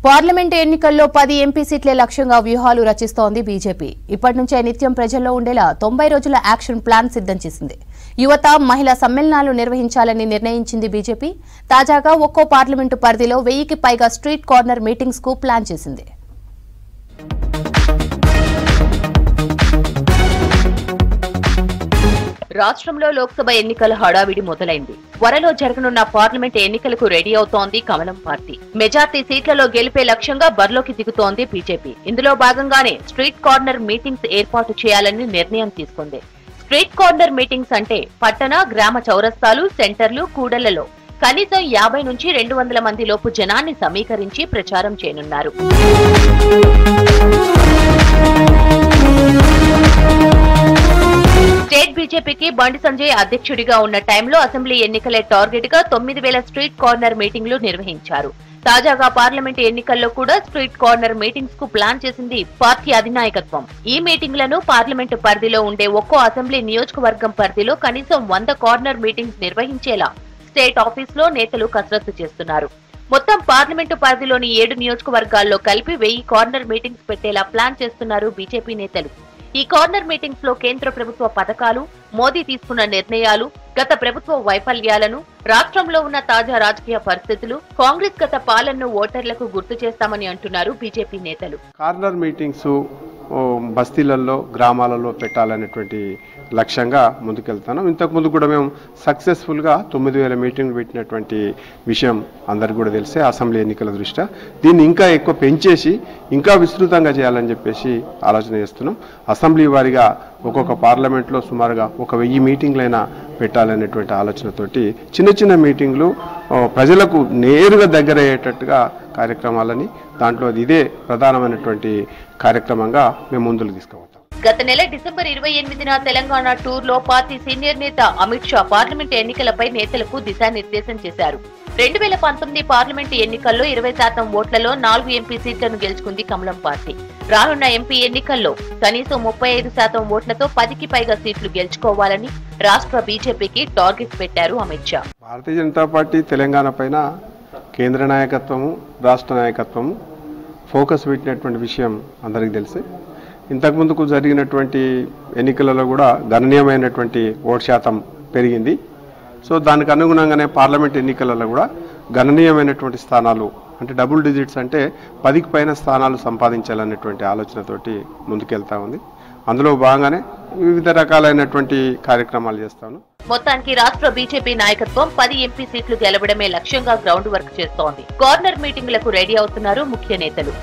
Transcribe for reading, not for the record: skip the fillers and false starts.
Parliament ఎన్నికల్లో 10 MP సీట్లే లక్ష్యంగా వ్యూహాలు రచిస్తోంది బీజేపీ. ఇప్పటి నుంచే నిత్యం ప్రజల్లో ఉండేలా 90 రోజుల యాక్షన్ ప్లాన్ సిద్ధం చేసింది. యువత, మహిళా సమ్మేళనాలు నిర్వహించాలని నిర్ణయించింది బీజేపీ. తాజాగా ఒక్కో పార్లమెంటు పరిధిలో 1000కి పైగా స్ట్రీట్ కార్నర్ మీటింగ్స్ కు ప్లాన్ చేసింది. రాష్ట్రంలో లోక్సభ ఎన్నికల హడావిడి మొదలైంది. త్వరలో జరగనున్న పార్లమెంట్ ఎన్నికలకు రెడీ అవుతోంది కమలం పార్టీ. మెజార్టీ సీట్లలో గెలిపే లక్ష్యంగా బరిలోకి దిగుతోంది బీజేపీ. ఇందులో భాగంగానే స్ట్రీట్ కార్నర్ మీటింగ్స్ ఏర్పాటు చేయాలని నిర్ణయం తీసుకుంది. స్ట్రీట్ కార్నర్ మీటింగ్స్ అంటే పట్టణ, గ్రామ చౌరస్తాలు, సెంటర్లు, కూడళ్లలో కనీసం 50 నుంచి 200 మంది లోపు జనాన్ని సమీకరించి ప్రచారం చేయనున్నారు. స్టేట్ బీజేపీకి బండి సంజయ్ అధ్యక్షుడిగా ఉన్న టైంలో అసెంబ్లీ ఎన్నికలే టార్గెట్ గా 9000 స్ట్రీట్ కార్నర్ మీటింగ్లు నిర్వహించారు. తాజాగా పార్లమెంట్ ఎన్నికల్లో కూడా స్ట్రీట్ కార్నర్ మీటింగ్స్ కు ప్లాన్ చేసింది పార్టీ అధినాయకత్వం. ఈ మీటింగ్లను పార్లమెంటు పరిధిలో ఉండే ఒక్కో అసెంబ్లీ నియోజకవర్గం పరిధిలో కనీసం 100 కార్నర్ మీటింగ్స్ నిర్వహించేలా స్టేట్ ఆఫీస్ లో నేతలు కసరత్తు చేస్తున్నారు. మొత్తం పార్లమెంటు పరిధిలోని 7 నియోజకవర్గాల్లో కలిపి 1000 కార్నర్ మీటింగ్స్ పెట్టేలా ప్లాన్ చేస్తున్నారు బీజేపీ నేతలు. ఈ కార్నర్ మీటింగ్స్ లో కేంద్ర ప్రభుత్వ పథకాలు, మోదీ తీసుకున్న నిర్ణయాలు, గత ప్రభుత్వ వైఫల్యాలను, రాష్ట్రంలో ఉన్న తాజా రాజకీయ పరిస్థితులు, కాంగ్రెస్ గత పాలనను ఓటర్లకు గుర్తు చేస్తామని అంటున్నారు బీజేపీ నేతలు. కార్నర్ మీటింగ్స్ బస్తీలలో, గ్రామాలలో పెట్టాలనేటువంటి లక్ష్యంగా ముందుకెళ్తున్నాం. ఇంతకుముందు కూడా మేము సక్సెస్ఫుల్గా 9000 మీటింగ్లు పెట్టినటువంటి విషయం అందరికీ కూడా తెలిసే. అసెంబ్లీ ఎన్నికల దృష్ట్యా దీన్ని ఇంకా ఎక్కువ పెంచేసి ఇంకా విస్తృతంగా చేయాలని చెప్పేసి ఆలోచన చేస్తున్నాం. అసెంబ్లీ వారిగా ఒక్కొక్క పార్లమెంట్లో సుమారుగా 1000 మీటింగ్లైనా పెట్టాలనేటువంటి ఆలోచనతోటి చిన్న చిన్న మీటింగ్లు ప్రజలకు నేరుగా దగ్గర అయ్యేటట్టుగా కార్యక్రమాలని, దాంట్లో ఇదే ప్రధానమైనటువంటి కార్యక్రమంగా మేము ముందుకు తీసుకుపోతాం. గత నెల డిసెంబర్ 28న తెలంగాణ టూర్ లో పార్టీ సీనియర్ నేత అమిత్ షా పార్లమెంట్ ఎన్నికలపై నేతలకు దిశానిర్దేశం చేశారు. 2019 పార్లమెంటు ఎన్నికల్లో 20% ఓట్లలో 4 ఎంపీ సీట్లను గెలుచుకుంది కమలం పార్టీ. రానున్న ఎంపీ ఎన్నికల్లో కనీసం 35% ఓట్లతో 10కి పైగా సీట్లు గెలుచుకోవాలని రాష్ట్ర బీజేపీకి టార్గెట్ పెట్టారు అమిత్ షా. భారతీయ జనతా పార్టీ తెలంగాణ పైన కేంద్ర నాయకత్వము, రాష్ట్ర నాయకత్వము ఫోకస్ పెట్టినటువంటి విషయం అందరికీ తెలిసే. ఇంతకుముందుకు జరిగినటువంటి ఎన్నికలలో కూడా గణనీయమైనటువంటి ఓటు శాతం పెరిగింది. సో దానికి అనుగుణంగానే పార్లమెంట్ ఎన్నికలలో కూడా గణనీయమైనటువంటి స్థానాలు, అంటే డబుల్ డిజిట్స్ అంటే 10కి పైన స్థానాలు సంపాదించాలనేటువంటి ఆలోచనతోటి ముందుకెళ్తా ఉంది. అందులో భాగంగానే వివిధ రకాలైనటువంటి కార్యక్రమాలు చేస్తాను. మొత్తానికి రాష్ట్ర బీజేపీ నాయకత్వం 10 ఎంపీ సీట్లు గెలవడమే లక్ష్యంగా గ్రౌండ్ వర్క్ చేస్తోంది. కార్నర్ మీటింగ్లకు రెడీ అవుతున్నారు ముఖ్య నేతలు.